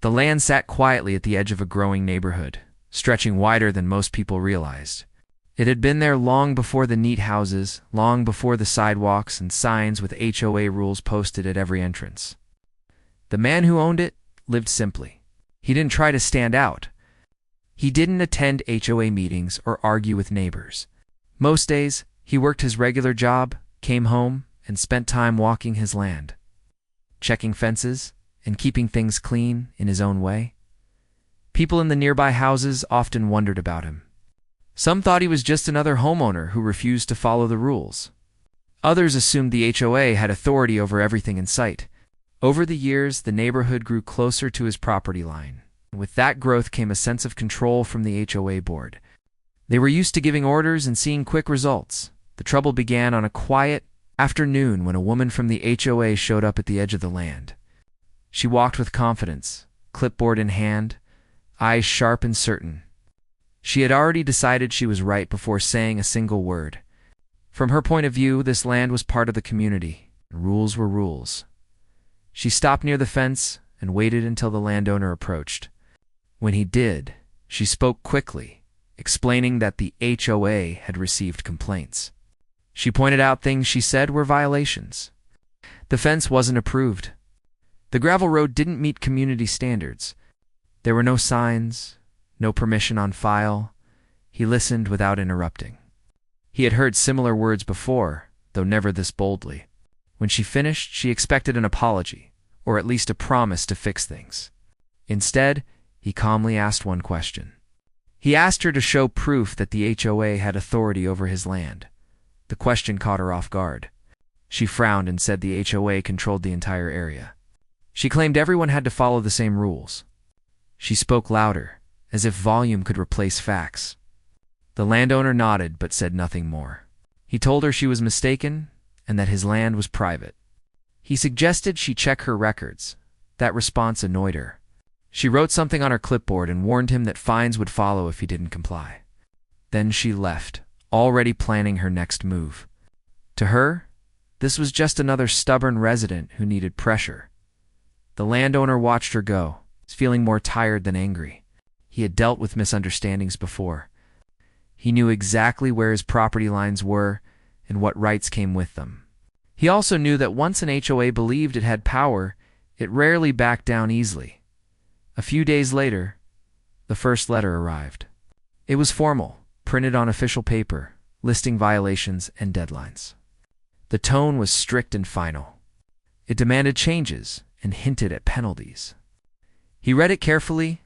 The land sat quietly at the edge of a growing neighborhood, stretching wider than most people realized. It had been there long before the neat houses, long before the sidewalks and signs with HOA rules posted at every entrance. The man who owned it lived simply. He didn't try to stand out. He didn't attend HOA meetings or argue with neighbors. Most days, he worked his regular job, came home, and spent time walking his land, checking fences, and keeping things clean in his own way. People in the nearby houses often wondered about him. Some thought he was just another homeowner who refused to follow the rules. Others assumed the HOA had authority over everything in sight. Over the years, the neighborhood grew closer to his property line. With that growth came a sense of control from the HOA board. They were used to giving orders and seeing quick results. The trouble began on a quiet afternoon when a woman from the HOA showed up at the edge of the land. She walked with confidence, clipboard in hand, eyes sharp and certain. She had already decided she was right before saying a single word. From her point of view, this land was part of the community. Rules were rules. She stopped near the fence and waited until the landowner approached. When he did, she spoke quickly, explaining that the HOA had received complaints. She pointed out things she said were violations. The fence wasn't approved. The gravel road didn't meet community standards. There were no signs, no permission on file. He listened without interrupting. He had heard similar words before, though never this boldly. When she finished, she expected an apology, or at least a promise to fix things. Instead, he calmly asked one question. He asked her to show proof that the HOA had authority over his land. The question caught her off guard. She frowned and said the HOA controlled the entire area. She claimed everyone had to follow the same rules. She spoke louder, as if volume could replace facts. The landowner nodded but said nothing more. He told her she was mistaken and that his land was private. He suggested she check her records. That response annoyed her. She wrote something on her clipboard and warned him that fines would follow if he didn't comply. Then she left, already planning her next move. To her, this was just another stubborn resident who needed pressure. The landowner watched her go, feeling more tired than angry. He had dealt with misunderstandings before. He knew exactly where his property lines were and what rights came with them. He also knew that once an HOA believed it had power, it rarely backed down easily. A few days later, the first letter arrived. It was formal, printed on official paper, listing violations and deadlines. The tone was strict and final. It demanded changes and hinted at penalties. He read it carefully,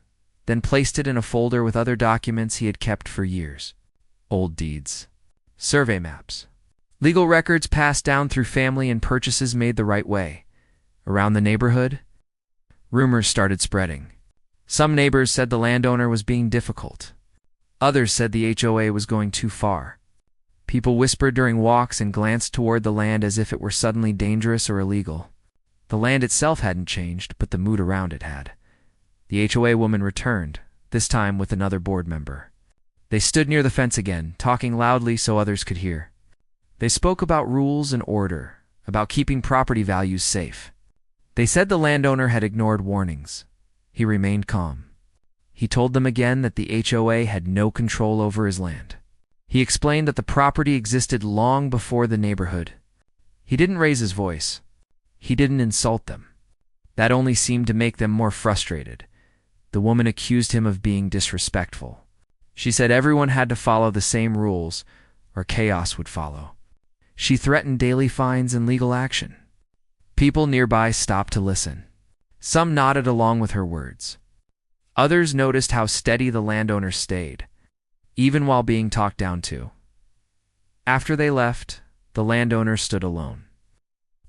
then placed it in a folder with other documents he had kept for years. Old deeds, survey maps, legal records passed down through family and purchases made the right way. Around the neighborhood, rumors started spreading. Some neighbors said the landowner was being difficult. Others said the HOA was going too far. People whispered during walks and glanced toward the land as if it were suddenly dangerous or illegal. The land itself hadn't changed, but the mood around it had. The HOA woman returned, this time with another board member. They stood near the fence again, talking loudly so others could hear. They spoke about rules and order, about keeping property values safe. They said the landowner had ignored warnings. He remained calm. He told them again that the HOA had no control over his land. He explained that the property existed long before the neighborhood. He didn't raise his voice. He didn't insult them. That only seemed to make them more frustrated. The woman accused him of being disrespectful. She said everyone had to follow the same rules, or chaos would follow. She threatened daily fines and legal action. People nearby stopped to listen. Some nodded along with her words. Others noticed how steady the landowner stayed, even while being talked down to. After they left, the landowner stood alone,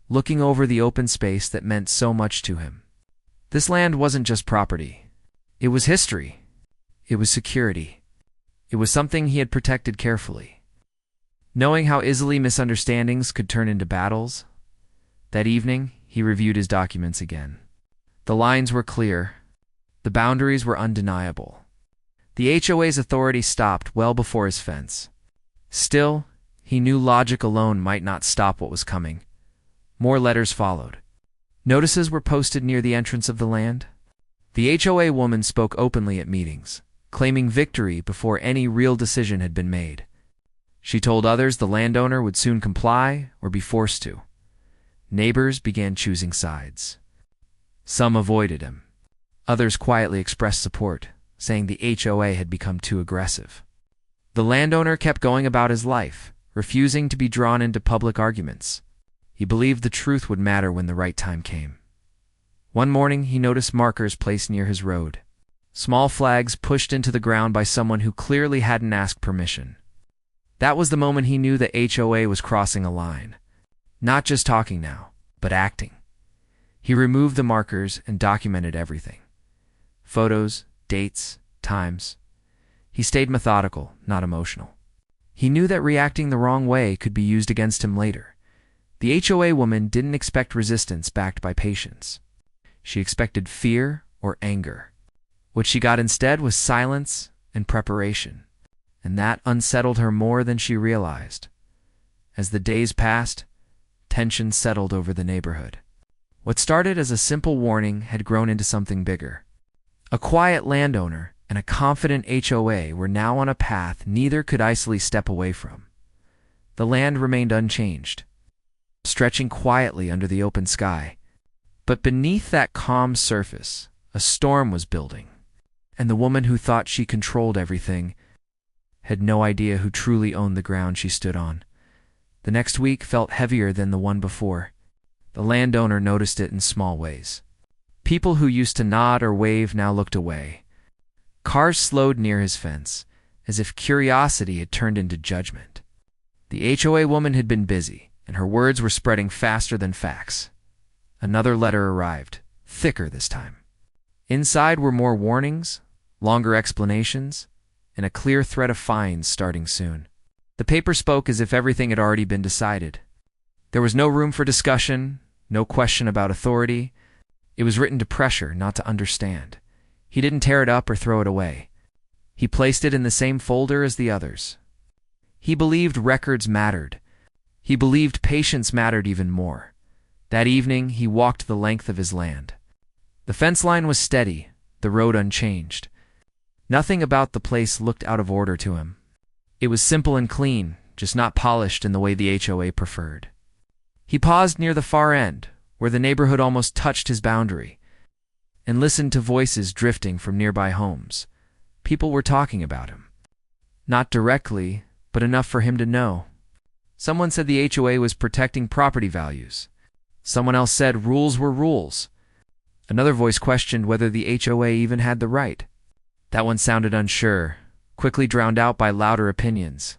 looking over the open space that meant so much to him. This land wasn't just property. It was history. It was security. It was something he had protected carefully. Knowing how easily misunderstandings could turn into battles, that evening he reviewed his documents again. The lines were clear. The boundaries were undeniable. The HOA's authority stopped well before his fence. Still, he knew logic alone might not stop what was coming. More letters followed. Notices were posted near the entrance of the land. The HOA woman spoke openly at meetings, claiming victory before any real decision had been made. She told others the landowner would soon comply or be forced to. Neighbors began choosing sides. Some avoided him. Others quietly expressed support, saying the HOA had become too aggressive. The landowner kept going about his life, refusing to be drawn into public arguments. He believed the truth would matter when the right time came. One morning, he noticed markers placed near his road. Small flags pushed into the ground by someone who clearly hadn't asked permission. That was the moment he knew the HOA was crossing a line. Not just talking now, but acting. He removed the markers and documented everything. Photos, dates, times. He stayed methodical, not emotional. He knew that reacting the wrong way could be used against him later. The HOA woman didn't expect resistance backed by patience. She expected fear or anger. What she got instead was silence and preparation, and that unsettled her more than she realized. As the days passed, tension settled over the neighborhood. What started as a simple warning had grown into something bigger. A quiet landowner and a confident HOA were now on a path neither could easily step away from. The land remained unchanged, stretching quietly under the open sky. But beneath that calm surface, a storm was building, and the woman who thought she controlled everything had no idea who truly owned the ground she stood on. The next week felt heavier than the one before. The landowner noticed it in small ways. People who used to nod or wave now looked away. Cars slowed near his fence, as if curiosity had turned into judgment. The HOA woman had been busy, and her words were spreading faster than facts. Another letter arrived, thicker this time. Inside were more warnings, longer explanations, and a clear threat of fines starting soon. The paper spoke as if everything had already been decided. There was no room for discussion, no question about authority. It was written to pressure, not to understand. He didn't tear it up or throw it away. He placed it in the same folder as the others. He believed records mattered. He believed patience mattered even more. That evening, he walked the length of his land. The fence line was steady, the road unchanged. Nothing about the place looked out of order to him. It was simple and clean, just not polished in the way the HOA preferred. He paused near the far end, where the neighborhood almost touched his boundary, and listened to voices drifting from nearby homes. People were talking about him. Not directly, but enough for him to know. Someone said the HOA was protecting property values. Someone else said rules were rules. Another voice questioned whether the HOA even had the right. That one sounded unsure, quickly drowned out by louder opinions.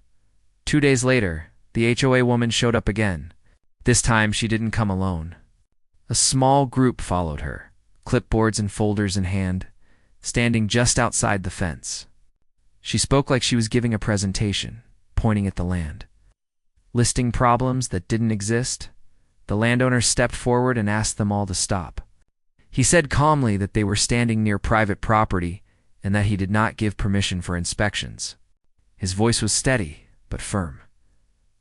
2 days later, the HOA woman showed up again. This time she didn't come alone. A small group followed her, clipboards and folders in hand, standing just outside the fence. She spoke like she was giving a presentation, pointing at the land. Listing problems that didn't exist, the landowner stepped forward and asked them all to stop. He said calmly that they were standing near private property and that he did not give permission for inspections. His voice was steady, but firm.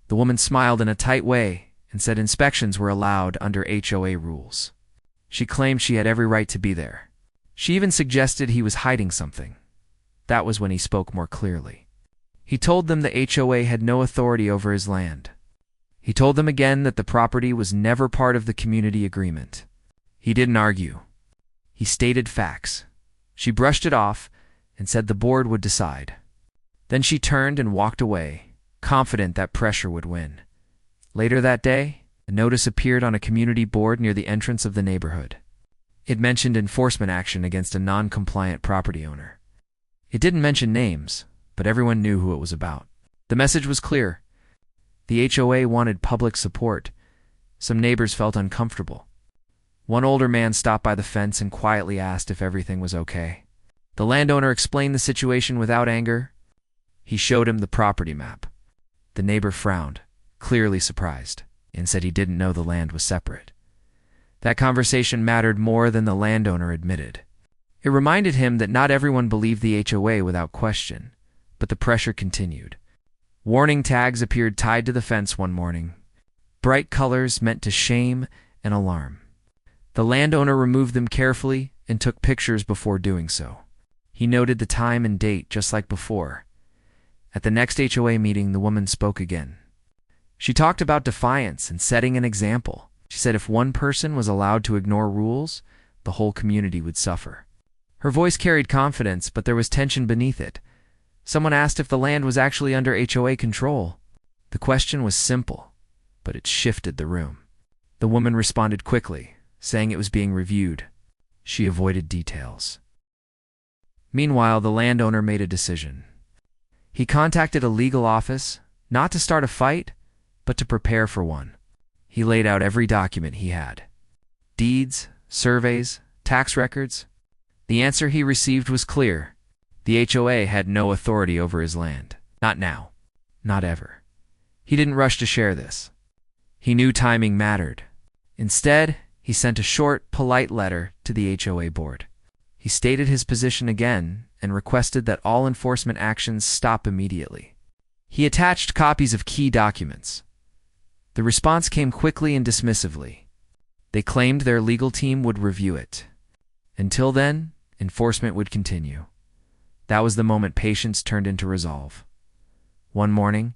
The woman smiled in a tight way and said inspections were allowed under HOA rules. She claimed she had every right to be there. She even suggested he was hiding something. That was when he spoke more clearly. He told them the HOA had no authority over his land. He told them again that the property was never part of the community agreement. He didn't argue. He stated facts. She brushed it off and said the board would decide. Then she turned and walked away, confident that pressure would win. Later that day, a notice appeared on a community board near the entrance of the neighborhood. It mentioned enforcement action against a non-compliant property owner. It didn't mention names, but everyone knew who it was about. The message was clear. The HOA wanted public support. Some neighbors felt uncomfortable. One older man stopped by the fence and quietly asked if everything was okay. The landowner explained the situation without anger. He showed him the property map. The neighbor frowned, clearly surprised, and said he didn't know the land was separate. That conversation mattered more than the landowner admitted. It reminded him that not everyone believed the HOA without question, but the pressure continued. Warning tags appeared tied to the fence one morning. Bright colors meant to shame and alarm. The landowner removed them carefully and took pictures before doing so. He noted the time and date just like before. At the next HOA meeting, the woman spoke again. She talked about defiance and setting an example. She said if one person was allowed to ignore rules, the whole community would suffer. Her voice carried confidence, but there was tension beneath it. Someone asked if the land was actually under HOA control. The question was simple, but it shifted the room. The woman responded quickly, saying it was being reviewed. She avoided details. Meanwhile, the landowner made a decision. He contacted a legal office, not to start a fight, but to prepare for one. He laid out every document he had. Deeds, surveys, tax records. The answer he received was clear. The HOA had no authority over his land. Not now. Not ever. He didn't rush to share this. He knew timing mattered. Instead, he sent a short, polite letter to the HOA board. He stated his position again and requested that all enforcement actions stop immediately. He attached copies of key documents. The response came quickly and dismissively. They claimed their legal team would review it. Until then, enforcement would continue. That was the moment patience turned into resolve. One morning,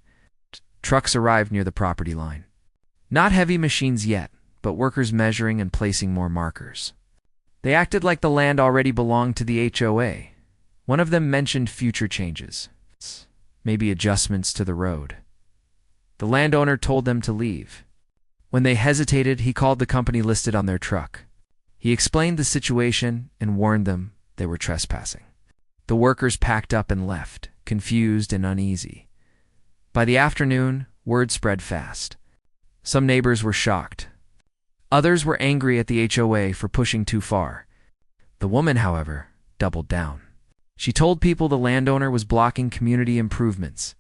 trucks arrived near the property line. Not heavy machines yet, but workers measuring and placing more markers. They acted like the land already belonged to the HOA. One of them mentioned future changes, maybe adjustments to the road. The landowner told them to leave. When they hesitated, he called the company listed on their truck. He explained the situation and warned them they were trespassing. The workers packed up and left, confused and uneasy. By the afternoon, word spread fast. Some neighbors were shocked. Others were angry at the HOA for pushing too far. The woman, however, doubled down. She told people the landowner was blocking community improvements.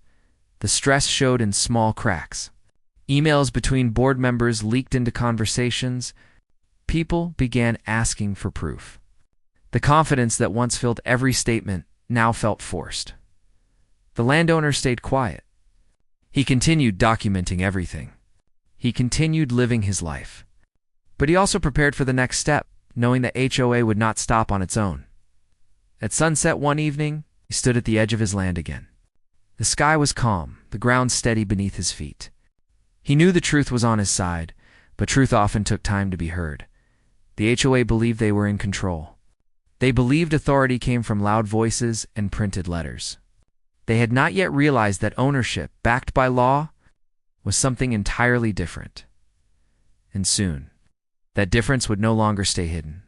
The stress showed in small cracks. Emails between board members leaked into conversations. People began asking for proof. The confidence that once filled every statement now felt forced. The landowner stayed quiet. He continued documenting everything. He continued living his life. But he also prepared for the next step, knowing that HOA would not stop on its own. At sunset one evening, he stood at the edge of his land again. The sky was calm, the ground steady beneath his feet. He knew the truth was on his side, but truth often took time to be heard. The HOA believed they were in control. They believed authority came from loud voices and printed letters. They had not yet realized that ownership, backed by law, was something entirely different. And soon, that difference would no longer stay hidden.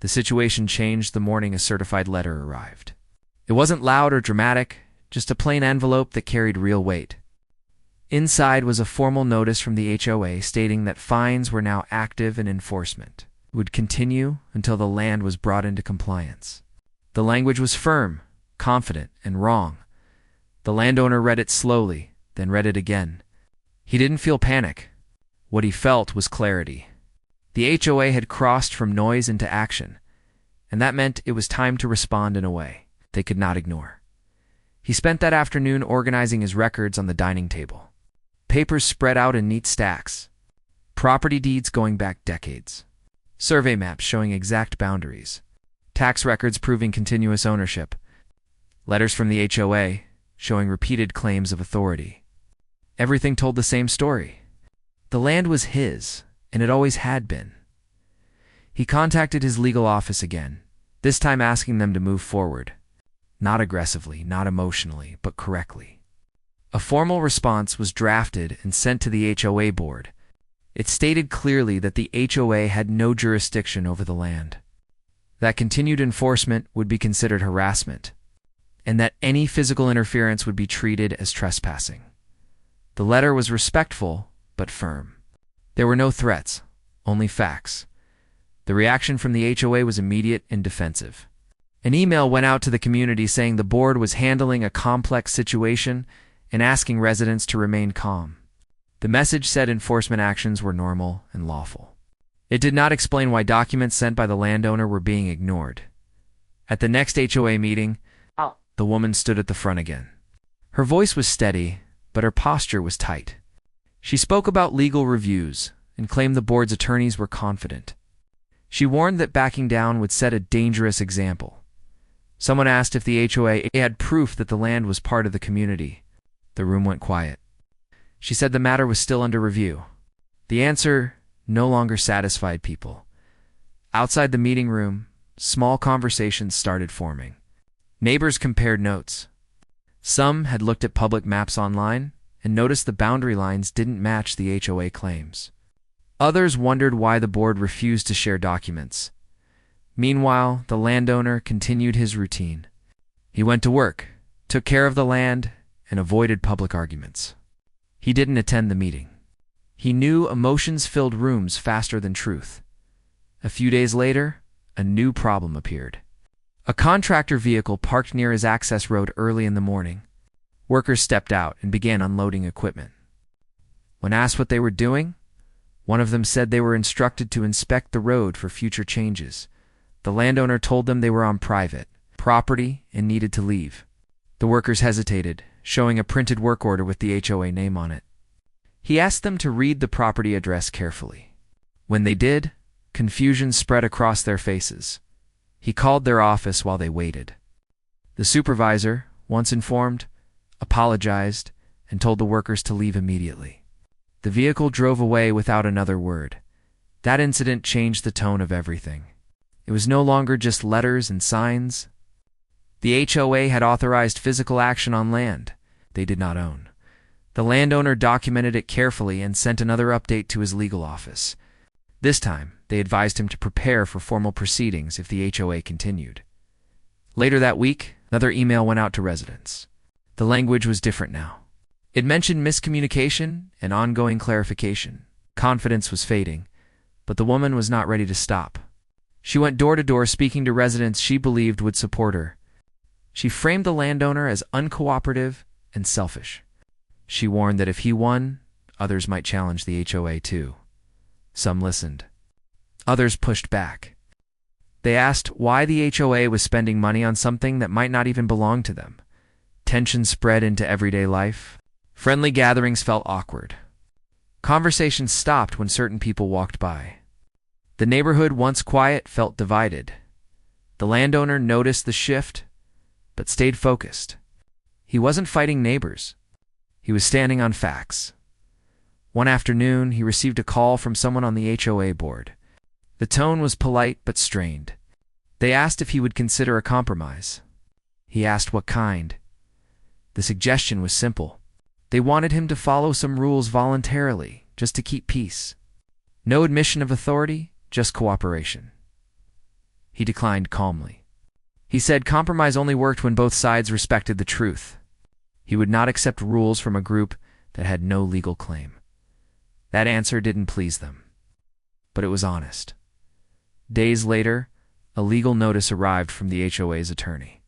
The situation changed the morning a certified letter arrived. It wasn't loud or dramatic, just a plain envelope that carried real weight. Inside was a formal notice from the HOA stating that fines were now active and enforcement would continue until the land was brought into compliance. The language was firm, confident, and wrong. The landowner read it slowly, then read it again. He didn't feel panic. What he felt was clarity. The HOA had crossed from noise into action, and that meant it was time to respond in a way they could not ignore. He spent that afternoon organizing his records on the dining table. Papers spread out in neat stacks. Property deeds going back decades. Survey maps showing exact boundaries. Tax records proving continuous ownership. Letters from the HOA showing repeated claims of authority. Everything told the same story. The land was his, and it always had been. He contacted his legal office again, this time asking them to move forward. Not aggressively, not emotionally, but correctly. A formal response was drafted and sent to the HOA board. It stated clearly that the HOA had no jurisdiction over the land, that continued enforcement would be considered harassment, and that any physical interference would be treated as trespassing. The letter was respectful, but firm. There were no threats, only facts. The reaction from the HOA was immediate and defensive. An email went out to the community saying the board was handling a complex situation and asking residents to remain calm. The message said enforcement actions were normal and lawful. It did not explain why documents sent by the landowner were being ignored. At the next HOA meeting, the woman stood at the front again. Her voice was steady, but her posture was tight. She spoke about legal reviews and claimed the board's attorneys were confident. She warned that backing down would set a dangerous example. Someone asked if the HOA had proof that the land was part of the community. The room went quiet. She said the matter was still under review. The answer no longer satisfied people. Outside the meeting room, small conversations started forming. Neighbors compared notes. Some had looked at public maps online and noticed the boundary lines didn't match the HOA claims. Others wondered why the board refused to share documents. Meanwhile, the landowner continued his routine. He went to work, took care of the land, and avoided public arguments. He didn't attend the meeting. He knew emotions filled rooms faster than truth. A few days later, a new problem appeared. A contractor vehicle parked near his access road early in the morning. Workers stepped out and began unloading equipment. When asked what they were doing, one of them said they were instructed to inspect the road for future changes. The landowner told them they were on private property and needed to leave. The workers hesitated, showing a printed work order with the HOA name on it. He asked them to read the property address carefully. When they did, confusion spread across their faces. He called their office while they waited. The supervisor, once informed, apologized and told the workers to leave immediately. The vehicle drove away without another word. That incident changed the tone of everything. It was no longer just letters and signs. The HOA had authorized physical action on land they did not own. The landowner documented it carefully and sent another update to his legal office. This time, they advised him to prepare for formal proceedings if the HOA continued. Later that week, another email went out to residents. The language was different now. It mentioned miscommunication and ongoing clarification. Confidence was fading, but the woman was not ready to stop. She went door to door speaking to residents she believed would support her. She framed the landowner as uncooperative and selfish. She warned that if he won, others might challenge the HOA too. Some listened. Others pushed back. They asked why the HOA was spending money on something that might not even belong to them. Tension spread into everyday life. Friendly gatherings felt awkward. Conversations stopped when certain people walked by. The neighborhood, once quiet, felt divided. The landowner noticed the shift, but stayed focused. He wasn't fighting neighbors. He was standing on facts. One afternoon, he received a call from someone on the HOA board. The tone was polite but strained. They asked if he would consider a compromise. He asked what kind. The suggestion was simple. They wanted him to follow some rules voluntarily, just to keep peace. No admission of authority, just cooperation. He declined calmly. He said compromise only worked when both sides respected the truth. He would not accept rules from a group that had no legal claim. That answer didn't please them, but it was honest. Days later, a legal notice arrived from the HOA's attorney.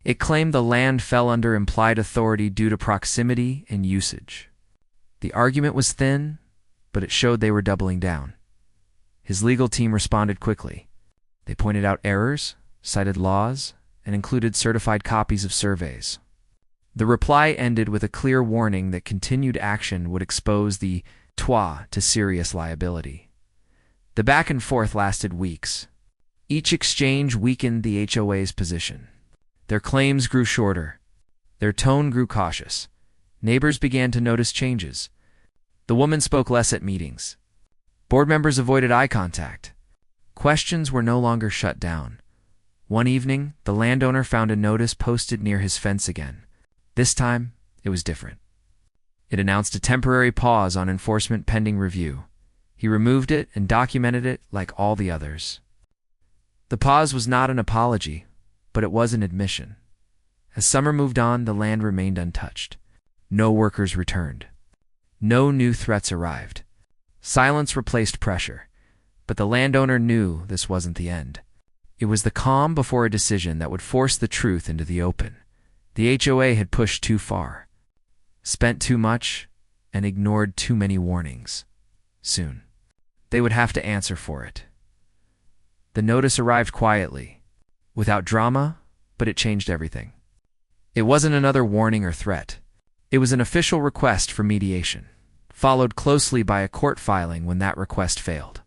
It claimed the land fell under implied authority due to proximity and usage. The argument was thin, but it showed they were doubling down. His legal team responded quickly. They pointed out errors, cited laws, and included certified copies of surveys. The reply ended with a clear warning that continued action would expose the HOA to serious liability. The back and forth lasted weeks. Each exchange weakened the HOA's position. Their claims grew shorter. Their tone grew cautious. Neighbors began to notice changes. The woman spoke less at meetings. Board members avoided eye contact. Questions were no longer shut down. One evening, the landowner found a notice posted near his fence again. This time, it was different. It announced a temporary pause on enforcement pending review. He removed it and documented it like all the others. The pause was not an apology, but it was an admission. As summer moved on, the land remained untouched. No workers returned. No new threats arrived. Silence replaced pressure, but the landowner knew this wasn't the end. It was the calm before a decision that would force the truth into the open. The HOA had pushed too far, spent too much, and ignored too many warnings. Soon, they would have to answer for it. The notice arrived quietly, without drama, but it changed everything. It wasn't another warning or threat. It was an official request for mediation, followed closely by a court filing when that request failed.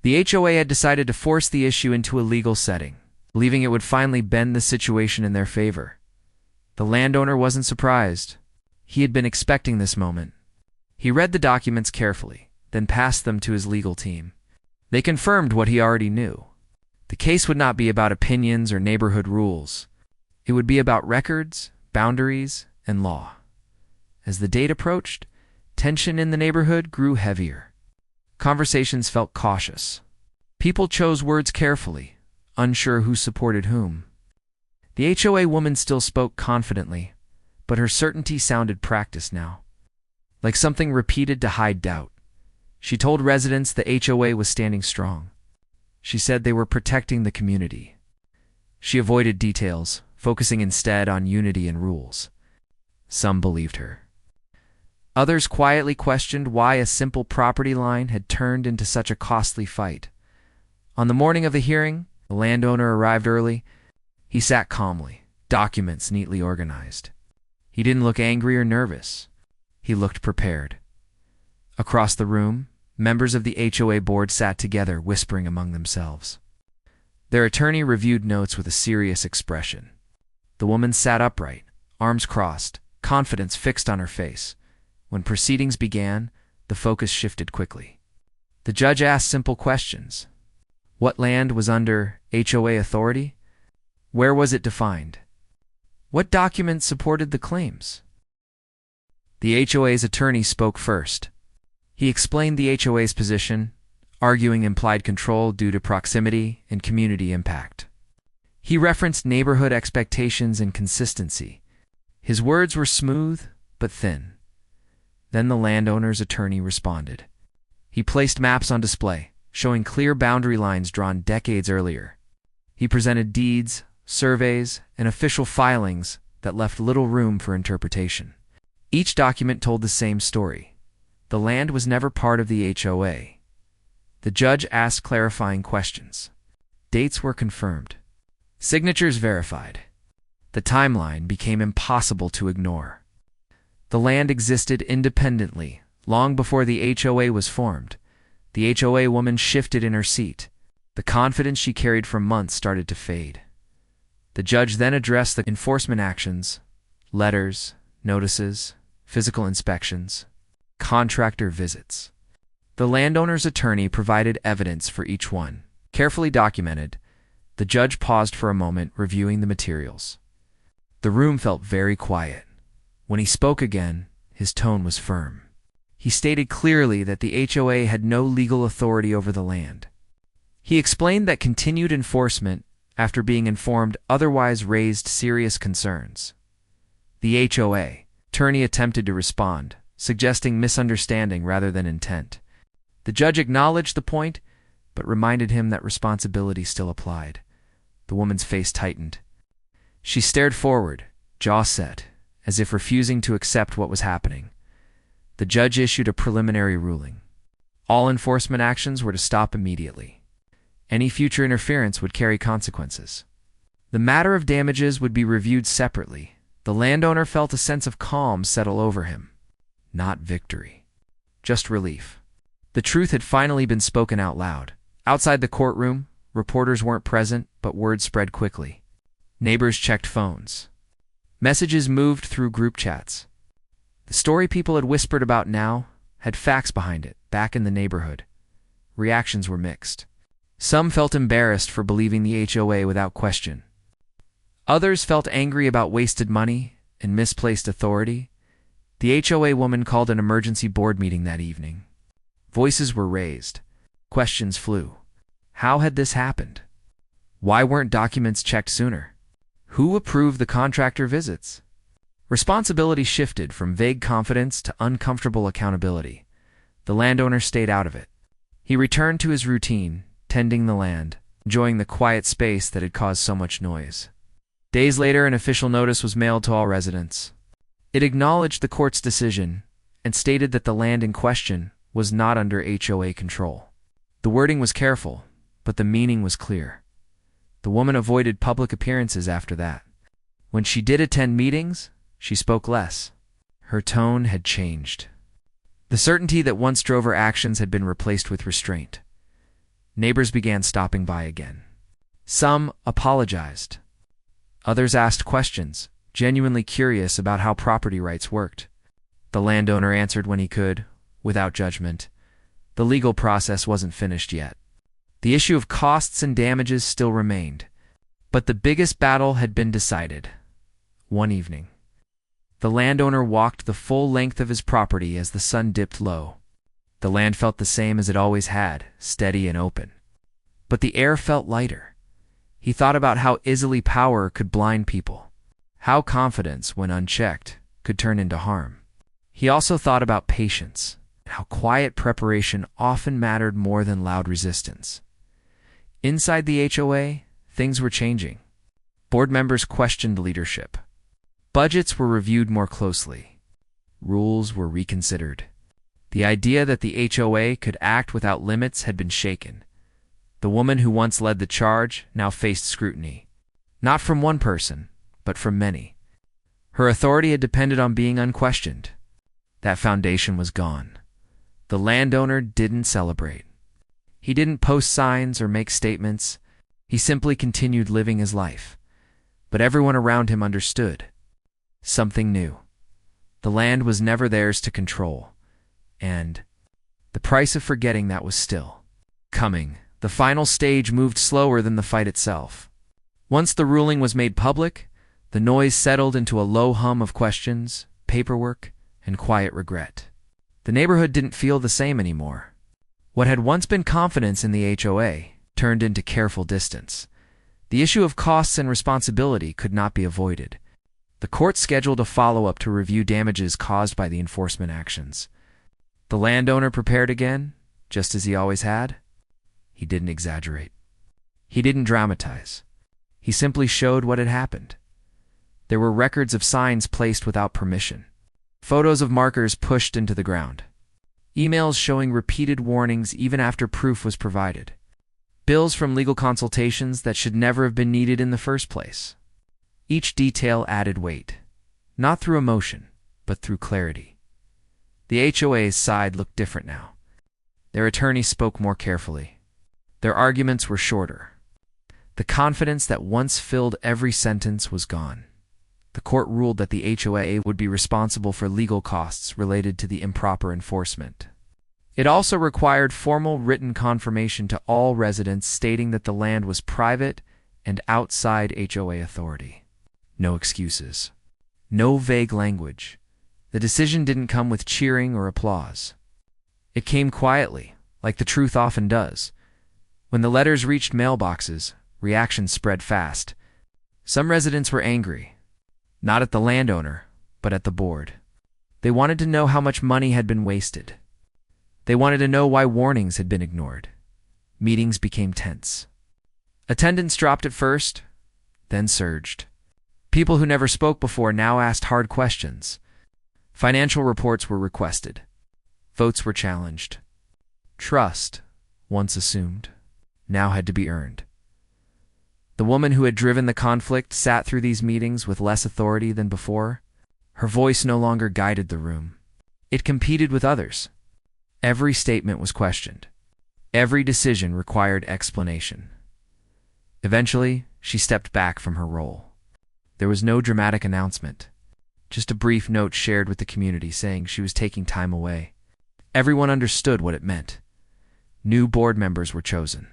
The HOA had decided to force the issue into a legal setting, believing it would finally bend the situation in their favor. The landowner wasn't surprised. He had been expecting this moment. He read the documents carefully, then passed them to his legal team. They confirmed what he already knew. The case would not be about opinions or neighborhood rules. It would be about records, boundaries, and law. As the date approached, tension in the neighborhood grew heavier. Conversations felt cautious. People chose words carefully, unsure who supported whom. The HOA woman still spoke confidently, but her certainty sounded practiced now, like something repeated to hide doubt. She told residents the HOA was standing strong. She said they were protecting the community. She avoided details, focusing instead on unity and rules. Some believed her. Others quietly questioned why a simple property line had turned into such a costly fight. On the morning of the hearing, the landowner arrived early. He sat calmly, documents neatly organized. He didn't look angry or nervous. He looked prepared. Across the room, members of the HOA board sat together, whispering among themselves. Their attorney reviewed notes with a serious expression. The woman sat upright, arms crossed, confidence fixed on her face. When proceedings began, the focus shifted quickly. The judge asked simple questions. What land was under HOA authority? Where was it defined? What documents supported the claims? The HOA's attorney spoke first. He explained the HOA's position, arguing implied control due to proximity and community impact. He referenced neighborhood expectations and consistency. His words were smooth but thin. Then the landowner's attorney responded. He placed maps on display, showing clear boundary lines drawn decades earlier. He presented deeds, surveys, and official filings that left little room for interpretation. Each document told the same story. The land was never part of the HOA. The judge asked clarifying questions. Dates were confirmed. Signatures verified. The timeline became impossible to ignore. The land existed independently, long before the HOA was formed. The HOA woman shifted in her seat. The confidence she carried for months started to fade. The judge then addressed the enforcement actions, letters, notices, physical inspections, contractor visits. The landowner's attorney provided evidence for each one, carefully documented. The judge paused for a moment, reviewing the materials. The room felt very quiet. When he spoke again, his tone was firm. He stated clearly that the HOA had no legal authority over the land. He explained that continued enforcement, after being informed, otherwise raised serious concerns. The HOA attorney attempted to respond, suggesting misunderstanding rather than intent. The judge acknowledged the point, but reminded him that responsibility still applied. The woman's face tightened. She stared forward, jaw set, as if refusing to accept what was happening. The judge issued a preliminary ruling. All enforcement actions were to stop immediately. Any future interference would carry consequences. The matter of damages would be reviewed separately. The landowner felt a sense of calm settle over him. Not victory. Just relief. The truth had finally been spoken out loud. Outside the courtroom, reporters weren't present, but word spread quickly. Neighbors checked phones. Messages moved through group chats. The story people had whispered about now had facts behind it, back in the neighborhood. Reactions were mixed. Some felt embarrassed for believing the HOA without question. Others felt angry about wasted money and misplaced authority. The HOA woman called an emergency board meeting that evening. Voices were raised. Questions flew. How had this happened? Why weren't documents checked sooner? Who approved the contractor visits? Responsibility shifted from vague confidence to uncomfortable accountability. The landowner stayed out of it. He returned to his routine, tending the land, enjoying the quiet space that had caused so much noise. Days later, an official notice was mailed to all residents. It acknowledged the court's decision and stated that the land in question was not under HOA control. The wording was careful, but the meaning was clear. The woman avoided public appearances after that. When she did attend meetings, she spoke less. Her tone had changed. The certainty that once drove her actions had been replaced with restraint. Neighbors began stopping by again. Some apologized. Others asked questions, genuinely curious about how property rights worked. The landowner answered when he could, without judgment. The legal process wasn't finished yet. The issue of costs and damages still remained. But the biggest battle had been decided. One evening, the landowner walked the full length of his property as the sun dipped low. The land felt the same as it always had, steady and open. But the air felt lighter. He thought about how easily power could blind people, how confidence, when unchecked, could turn into harm. He also thought about patience, how quiet preparation often mattered more than loud resistance. Inside the HOA, things were changing. Board members questioned leadership. Budgets were reviewed more closely. Rules were reconsidered. The idea that the HOA could act without limits had been shaken. The woman who once led the charge now faced scrutiny, not from one person, but from many. Her authority had depended on being unquestioned. That foundation was gone. The landowner didn't celebrate. He didn't post signs or make statements. He simply continued living his life. But everyone around him understood. Something new. The land was never theirs to control. And the price of forgetting that was still coming. The final stage moved slower than the fight itself. Once the ruling was made public, the noise settled into a low hum of questions, paperwork, and quiet regret. The neighborhood didn't feel the same anymore. What had once been confidence in the HOA turned into careful distance. The issue of costs and responsibility could not be avoided. The court scheduled a follow-up to review damages caused by the enforcement actions. The landowner prepared again, just as he always had. He didn't exaggerate. He didn't dramatize. He simply showed what had happened. There were records of signs placed without permission, photos of markers pushed into the ground, emails showing repeated warnings even after proof was provided, bills from legal consultations that should never have been needed in the first place. Each detail added weight, not through emotion, but through clarity. The HOA's side looked different now. Their attorney spoke more carefully. Their arguments were shorter. The confidence that once filled every sentence was gone. The court ruled that the HOA would be responsible for legal costs related to the improper enforcement. It also required formal written confirmation to all residents stating that the land was private and outside HOA authority. No excuses. No vague language. The decision didn't come with cheering or applause. It came quietly, like the truth often does. When the letters reached mailboxes, reactions spread fast. Some residents were angry, not at the landowner, but at the board. They wanted to know how much money had been wasted. They wanted to know why warnings had been ignored. Meetings became tense. Attendance dropped at first, then surged. People who never spoke before now asked hard questions. Financial reports were requested. Votes were challenged. Trust, once assumed, now had to be earned. The woman who had driven the conflict sat through these meetings with less authority than before. Her voice no longer guided the room. It competed with others. Every statement was questioned. Every decision required explanation. Eventually, she stepped back from her role. There was no dramatic announcement, just a brief note shared with the community saying she was taking time away. Everyone understood what it meant. New board members were chosen.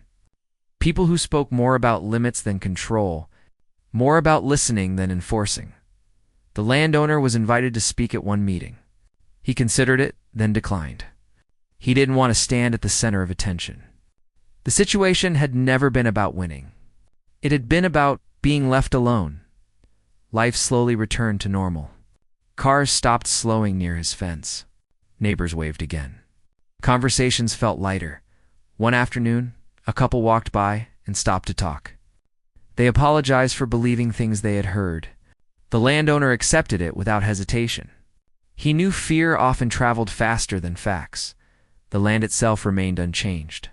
People who spoke more about limits than control, more about listening than enforcing. The landowner was invited to speak at one meeting. He considered it, then declined. He didn't want to stand at the center of attention. The situation had never been about winning. It had been about being left alone. Life slowly returned to normal. Cars stopped slowing near his fence. Neighbors waved again. Conversations felt lighter. One afternoon, a couple walked by and stopped to talk. They apologized for believing things they had heard. The landowner accepted it without hesitation. He knew fear often traveled faster than facts. The land itself remained unchanged.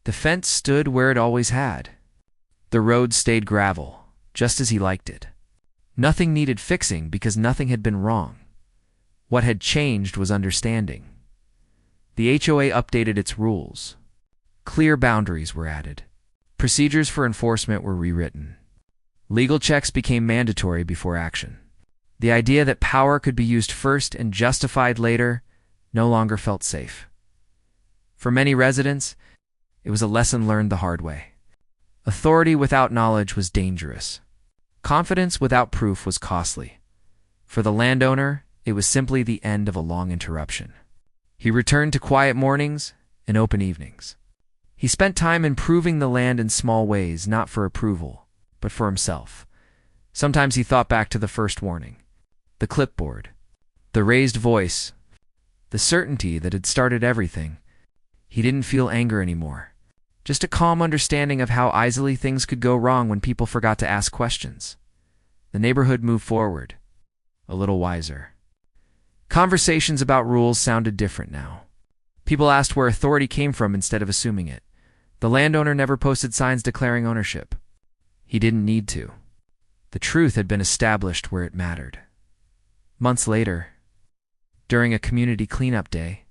The fence stood where it always had. The road stayed gravel, just as he liked it. Nothing needed fixing because nothing had been wrong. What had changed was understanding. The HOA updated its rules. Clear boundaries were added. Procedures for enforcement were rewritten. Legal checks became mandatory before action. The idea that power could be used first and justified later no longer felt safe. For many residents, it was a lesson learned the hard way. Authority without knowledge was dangerous. Confidence without proof was costly. For the landowner, it was simply the end of a long interruption. He returned to quiet mornings and open evenings. He spent time improving the land in small ways, not for approval, but for himself. Sometimes he thought back to the first warning, the clipboard, the raised voice, the certainty that had started everything. He didn't feel anger anymore, just a calm understanding of how easily things could go wrong when people forgot to ask questions. The neighborhood moved forward, a little wiser. Conversations about rules sounded different now. People asked where authority came from instead of assuming it. The landowner never posted signs declaring ownership. He didn't need to. The truth had been established where it mattered. Months later, during a community cleanup day,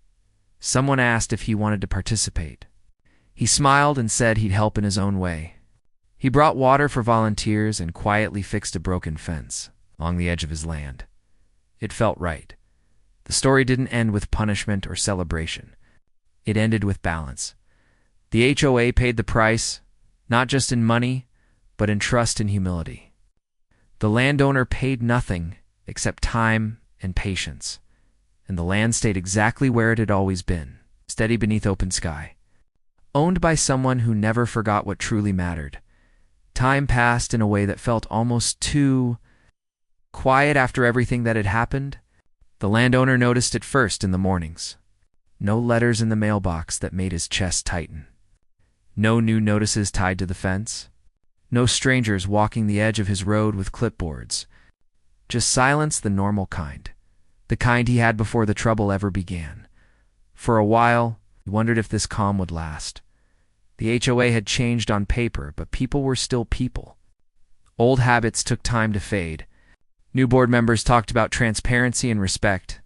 someone asked if he wanted to participate. He smiled and said he'd help in his own way. He brought water for volunteers and quietly fixed a broken fence along the edge of his land. It felt right. The story didn't end with punishment or celebration. It ended with balance. The HOA paid the price, not just in money, but in trust and humility. The landowner paid nothing except time and patience, and the land stayed exactly where it had always been, steady beneath open sky. Owned by someone who never forgot what truly mattered. Time passed in a way that felt almost too quiet after everything that had happened. The landowner noticed it first in the mornings. No letters in the mailbox that made his chest tighten. No new notices tied to the fence. No strangers walking the edge of his road with clipboards. Just silence, the normal kind. The kind he had before the trouble ever began. For a while, he wondered if this calm would last. The HOA had changed on paper, but people were still people. Old habits took time to fade. New board members talked about transparency and respect,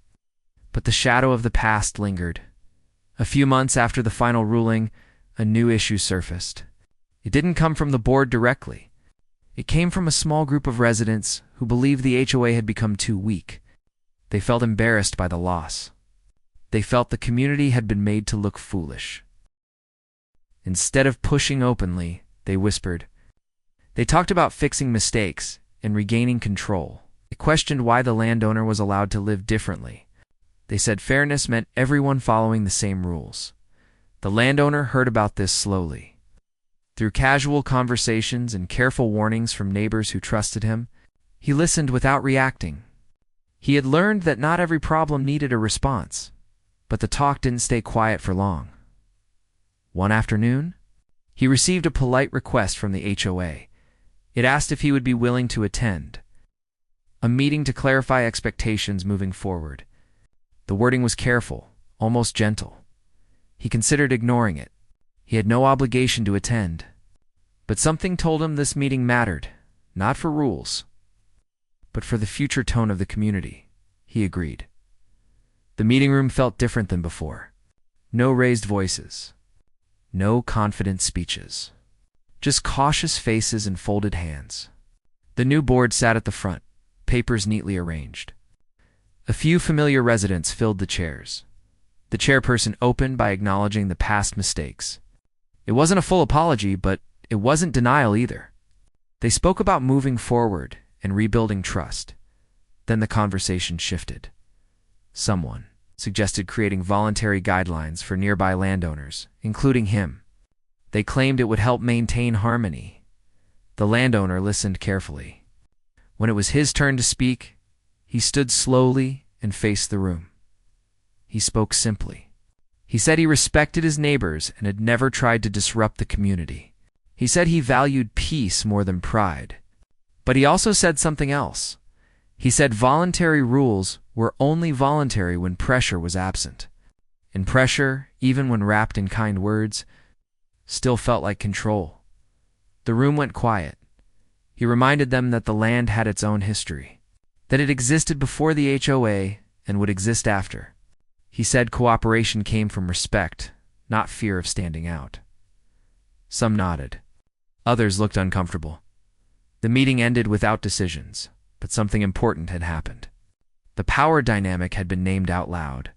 but the shadow of the past lingered. A few months after the final ruling, a new issue surfaced. It didn't come from the board directly. It came from a small group of residents who believed the HOA had become too weak. They felt embarrassed by the loss. They felt the community had been made to look foolish. Instead of pushing openly, they whispered. They talked about fixing mistakes and regaining control. They questioned why the landowner was allowed to live differently. They said fairness meant everyone following the same rules. The landowner heard about this slowly. Through casual conversations and careful warnings from neighbors who trusted him, he listened without reacting. He had learned that not every problem needed a response, but the talk didn't stay quiet for long. One afternoon, he received a polite request from the HOA. It asked if he would be willing to attend a meeting to clarify expectations moving forward. The wording was careful, almost gentle. He considered ignoring it. He had no obligation to attend. But something told him this meeting mattered, not for rules, but for the future tone of the community. He agreed. The meeting room felt different than before. No raised voices. No confident speeches. Just cautious faces and folded hands. The new board sat at the front, papers neatly arranged. A few familiar residents filled the chairs. The chairperson opened by acknowledging the past mistakes. It wasn't a full apology, but it wasn't denial either. They spoke about moving forward and rebuilding trust. Then the conversation shifted. Someone suggested creating voluntary guidelines for nearby landowners, including him. They claimed it would help maintain harmony. The landowner listened carefully. When it was his turn to speak, he stood slowly and faced the room. He spoke simply. He said he respected his neighbors and had never tried to disrupt the community. He said he valued peace more than pride. But he also said something else. He said voluntary rules were only voluntary when pressure was absent. And pressure, even when wrapped in kind words, still felt like control. The room went quiet. He reminded them that the land had its own history, that it existed before the HOA and would exist after. He said cooperation came from respect, not fear of standing out. Some nodded. Others looked uncomfortable. The meeting ended without decisions, but something important had happened. The power dynamic had been named out loud.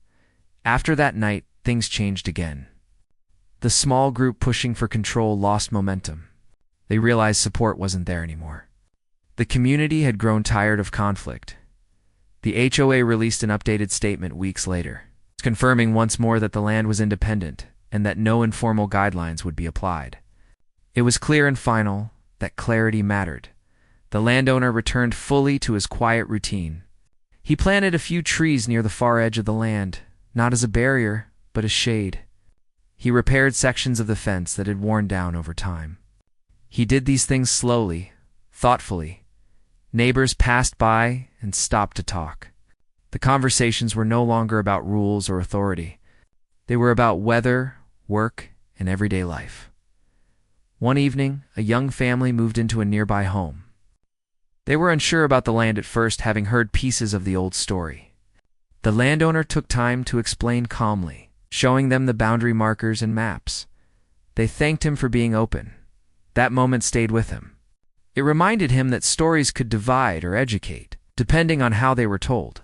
After that night, things changed again. The small group pushing for control lost momentum. They realized support wasn't there anymore. The community had grown tired of conflict. The HOA released an updated statement weeks later, confirming once more that the land was independent and that no informal guidelines would be applied. It was clear and final that clarity mattered. The landowner returned fully to his quiet routine. He planted a few trees near the far edge of the land, not as a barrier, but as shade. He repaired sections of the fence that had worn down over time. He did these things slowly, thoughtfully. Neighbors passed by and stopped to talk. The conversations were no longer about rules or authority. They were about weather, work, and everyday life. One evening, a young family moved into a nearby home. They were unsure about the land at first, having heard pieces of the old story. The landowner took time to explain calmly, showing them the boundary markers and maps. They thanked him for being open. That moment stayed with him. It reminded him that stories could divide or educate, depending on how they were told.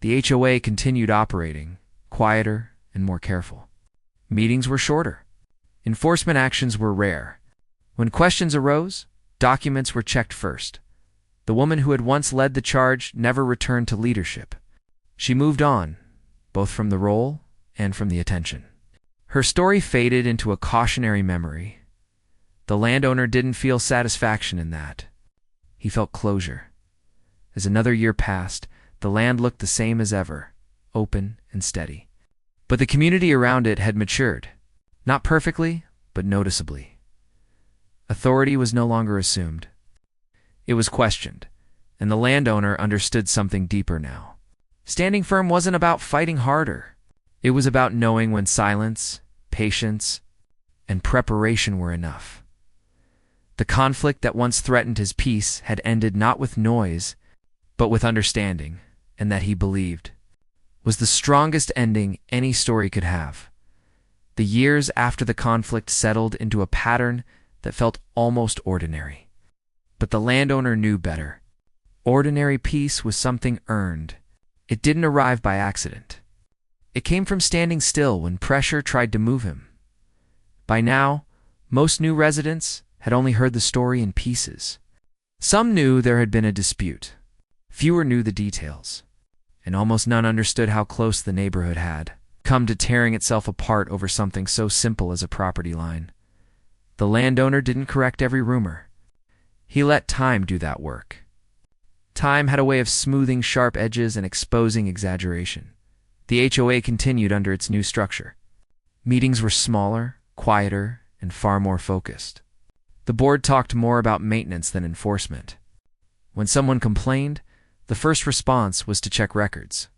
The HOA continued operating, quieter and more careful. Meetings were shorter. Enforcement actions were rare. When questions arose, documents were checked first. The woman who had once led the charge never returned to leadership. She moved on, both from the role and from the attention. Her story faded into a cautionary memory. The landowner didn't feel satisfaction in that. He felt closure. As another year passed, the land looked the same as ever, open and steady. But the community around it had matured. Not perfectly, but noticeably. Authority was no longer assumed. It was questioned, and the landowner understood something deeper now. Standing firm wasn't about fighting harder. It was about knowing when silence, patience, and preparation were enough. The conflict that once threatened his peace had ended not with noise, but with understanding, and that he believed was the strongest ending any story could have. The years after the conflict settled into a pattern that felt almost ordinary. But the landowner knew better. Ordinary peace was something earned. It didn't arrive by accident. It came from standing still when pressure tried to move him. By now, most new residents had only heard the story in pieces. Some knew there had been a dispute. Fewer knew the details. And almost none understood how close the neighborhood had come to tearing itself apart over something so simple as a property line. The landowner didn't correct every rumor. He let time do that work. Time had a way of smoothing sharp edges and exposing exaggeration. The HOA continued under its new structure. Meetings were smaller, quieter, and far more focused. The board talked more about maintenance than enforcement. When someone complained, the first response was to check records,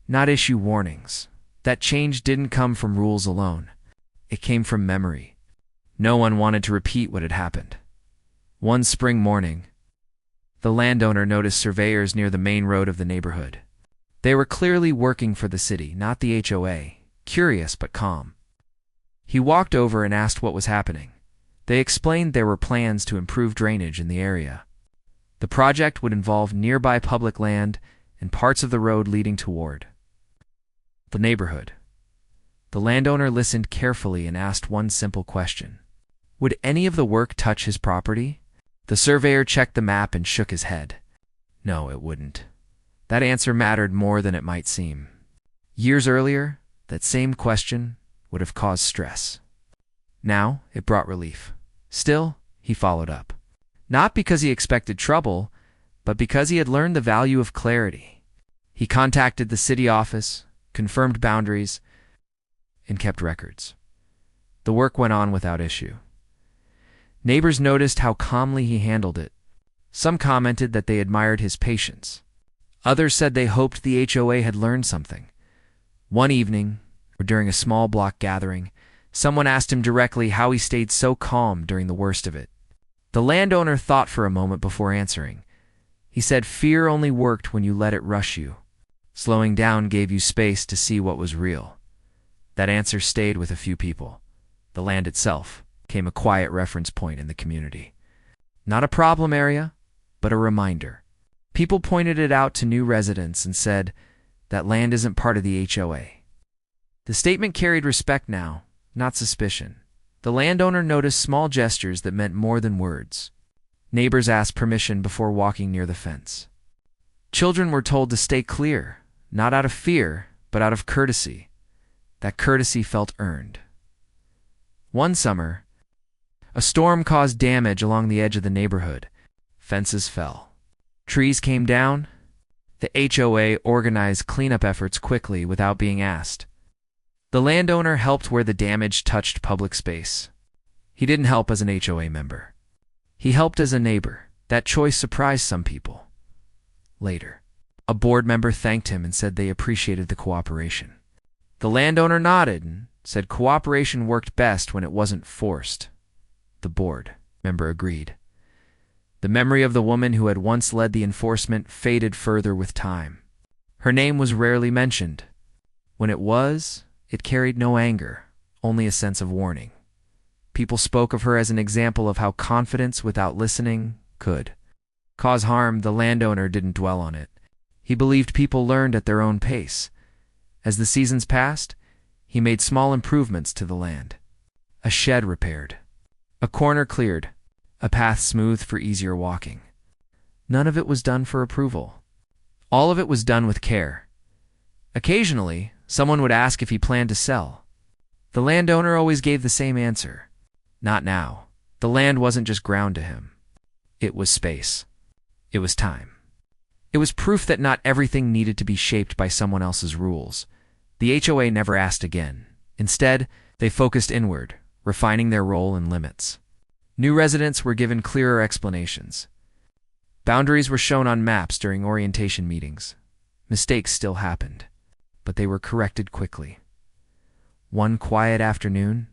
not issue warnings. That change didn't come from rules alone. It came from memory. No one wanted to repeat what had happened. One spring morning, the landowner noticed surveyors near the main road of the neighborhood. They were clearly working for the city, not the HOA, curious but calm. He walked over and asked what was happening. They explained there were plans to improve drainage in the area. The project would involve nearby public land and parts of the road leading toward the neighborhood. The landowner listened carefully and asked one simple question. Would any of the work touch his property? The surveyor checked the map and shook his head. No, it wouldn't. That answer mattered more than it might seem. Years earlier, that same question would have caused stress. Now, it brought relief. Still, he followed up. Not because he expected trouble, but because he had learned the value of clarity. He contacted the city office, confirmed boundaries, and kept records. The work went on without issue. Neighbors noticed how calmly he handled it. Some commented that they admired his patience. Others said they hoped the HOA had learned something. One evening, or during a small block gathering, someone asked him directly how he stayed so calm during the worst of it. The landowner thought for a moment before answering. He said fear only worked when you let it rush you. Slowing down gave you space to see what was real. That answer stayed with a few people. The land itself came a quiet reference point in the community. Not a problem area, but a reminder. People pointed it out to new residents and said, that land isn't part of the HOA. The statement carried respect now, not suspicion. The landowner noticed small gestures that meant more than words. Neighbors asked permission before walking near the fence. Children were told to stay clear, not out of fear, but out of courtesy. That courtesy felt earned. One summer, a storm caused damage along the edge of the neighborhood. Fences fell. Trees came down. The HOA organized cleanup efforts quickly without being asked. The landowner helped where the damage touched public space. He didn't help as an HOA member. He helped as a neighbor. That choice surprised some people. Later, a board member thanked him and said they appreciated the cooperation. The landowner nodded and said cooperation worked best when it wasn't forced. The board member agreed. The memory of the woman who had once led the enforcement faded further with time. Her name was rarely mentioned. When it was, it carried no anger, only a sense of warning. People spoke of her as an example of how confidence without listening could cause harm. The landowner didn't dwell on it. He believed people learned at their own pace. As the seasons passed, he made small improvements to the land. A shed repaired, a corner cleared, a path smoothed for easier walking. None of it was done for approval. All of it was done with care. Occasionally, someone would ask if he planned to sell. The landowner always gave the same answer. Not now. The land wasn't just ground to him. It was space. It was time. It was proof that not everything needed to be shaped by someone else's rules. The HOA never asked again. Instead, they focused inward, refining their role and limits. New residents were given clearer explanations. Boundaries were shown on maps during orientation meetings. Mistakes still happened, but they were corrected quickly. One quiet afternoon,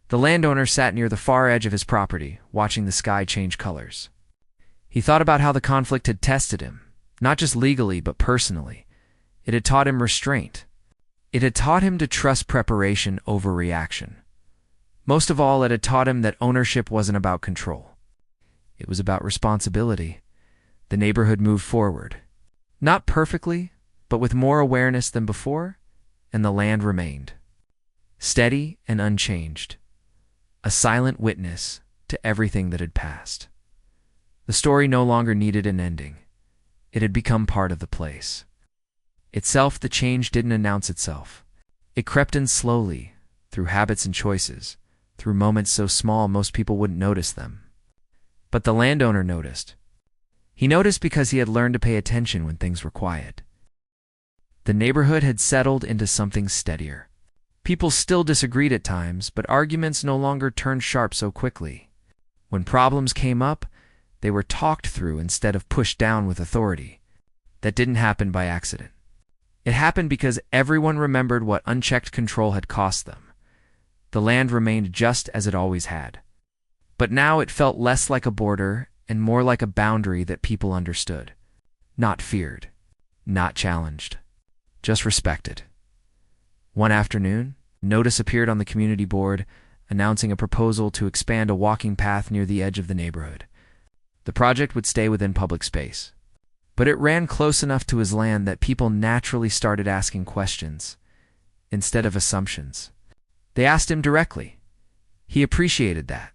the landowner sat near the far edge of his property, watching the sky change colors. He thought about how the conflict had tested him, not just legally, but personally. It had taught him restraint. It had taught him to trust preparation over reaction. Most of all, it had taught him that ownership wasn't about control. It was about responsibility. The neighborhood moved forward. Not perfectly, but with more awareness than before, and the land remained. Steady and unchanged. A silent witness to everything that had passed. The story no longer needed an ending. It had become part of the place. Itself, the change didn't announce itself. It crept in slowly, through habits and choices, through moments so small most people wouldn't notice them. But the landowner noticed. He noticed because he had learned to pay attention when things were quiet. The neighborhood had settled into something steadier. People still disagreed at times, but arguments no longer turned sharp so quickly. When problems came up, they were talked through instead of pushed down with authority. That didn't happen by accident. It happened because everyone remembered what unchecked control had cost them. The land remained just as it always had. But now it felt less like a border and more like a boundary that people understood. Not feared. Not challenged. Just respected. One afternoon, notice appeared on the community board announcing a proposal to expand a walking path near the edge of the neighborhood. The project would stay within public space. But it ran close enough to his land that people naturally started asking questions instead of assumptions. They asked him directly. He appreciated that.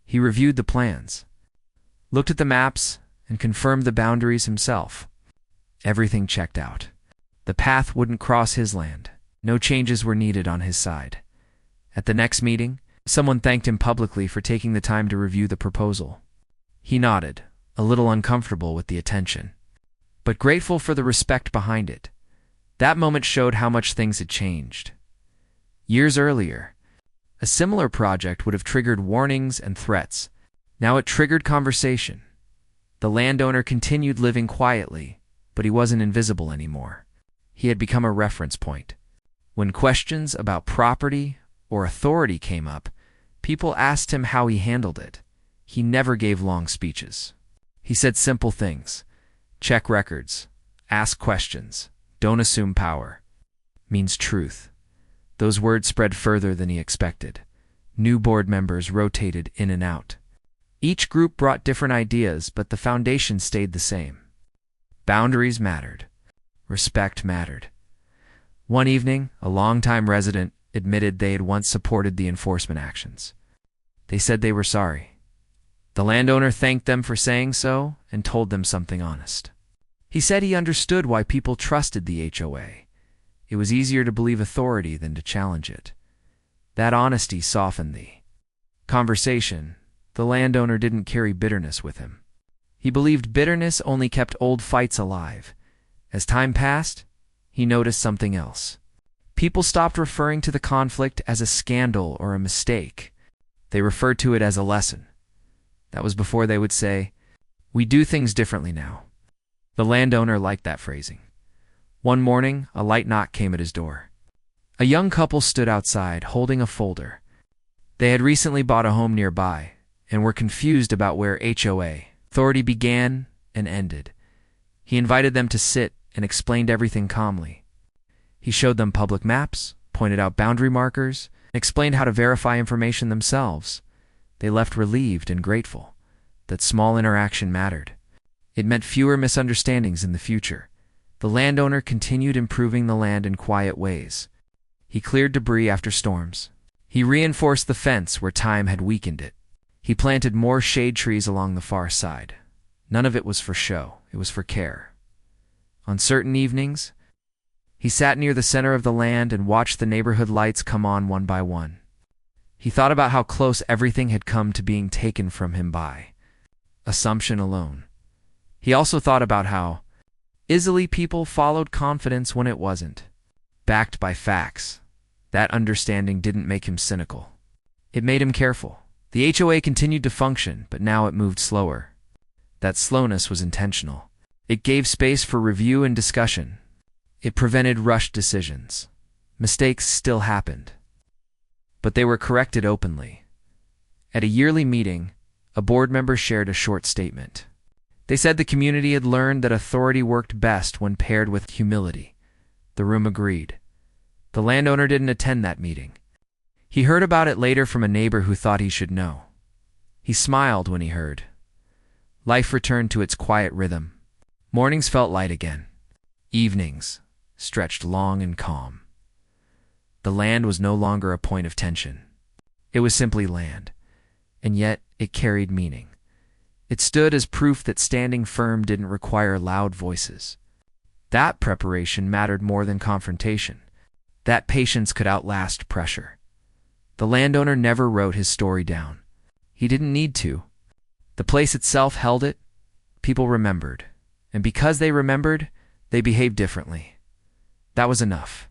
He reviewed the plans, looked at the maps, and confirmed the boundaries himself. Everything checked out. The path wouldn't cross his land. No changes were needed on his side. At the next meeting, someone thanked him publicly for taking the time to review the proposal. He nodded, a little uncomfortable with the attention, but grateful for the respect behind it. That moment showed how much things had changed. Years earlier, a similar project would have triggered warnings and threats. Now it triggered conversation. The landowner continued living quietly, but he wasn't invisible anymore. He had become a reference point. When questions about property or authority came up, people asked him how he handled it. He never gave long speeches. He said simple things. Check records. Ask questions. Don't assume power. Means truth. Those words spread further than he expected. New board members rotated in and out. Each group brought different ideas, but the foundation stayed the same. Boundaries mattered. Respect mattered. One evening, a longtime resident admitted they had once supported the enforcement actions. They said they were sorry. The landowner thanked them for saying so and told them something honest. He said he understood why people trusted the HOA. It was easier to believe authority than to challenge it. That honesty softened the conversation. The landowner didn't carry bitterness with him. He believed bitterness only kept old fights alive. As time passed, he noticed something else. People stopped referring to the conflict as a scandal or a mistake. They referred to it as a lesson. That was before they would say, "We do things differently now." The landowner liked that phrasing. One morning, a light knock came at his door. A young couple stood outside, holding a folder. They had recently bought a home nearby and were confused about where HOA authority began and ended. He invited them to sit and explained everything calmly. He showed them public maps, pointed out boundary markers, and explained how to verify information themselves. They left relieved and grateful. That small interaction mattered. It meant fewer misunderstandings in the future. The landowner continued improving the land in quiet ways. He cleared debris after storms. He reinforced the fence where time had weakened it. He planted more shade trees along the far side. None of it was for show. It was for care. On certain evenings, he sat near the center of the land and watched the neighborhood lights come on one by one. He thought about how close everything had come to being taken from him by assumption alone. He also thought about how easily people followed confidence when it wasn't backed by facts. That understanding didn't make him cynical. It made him careful. The HOA continued to function, but now it moved slower. That slowness was intentional. It gave space for review and discussion. It prevented rushed decisions. Mistakes still happened, but they were corrected openly. At a yearly meeting, a board member shared a short statement. They said the community had learned that authority worked best when paired with humility. The room agreed. The landowner didn't attend that meeting. He heard about it later from a neighbor who thought he should know. He smiled when he heard. Life returned to its quiet rhythm. Mornings felt light again. Evenings stretched long and calm. The land was no longer a point of tension. It was simply land, and yet it carried meaning. It stood as proof that standing firm didn't require loud voices. That preparation mattered more than confrontation. That patience could outlast pressure. The landowner never wrote his story down. He didn't need to. The place itself held it. People remembered. And because they remembered, they behaved differently. That was enough.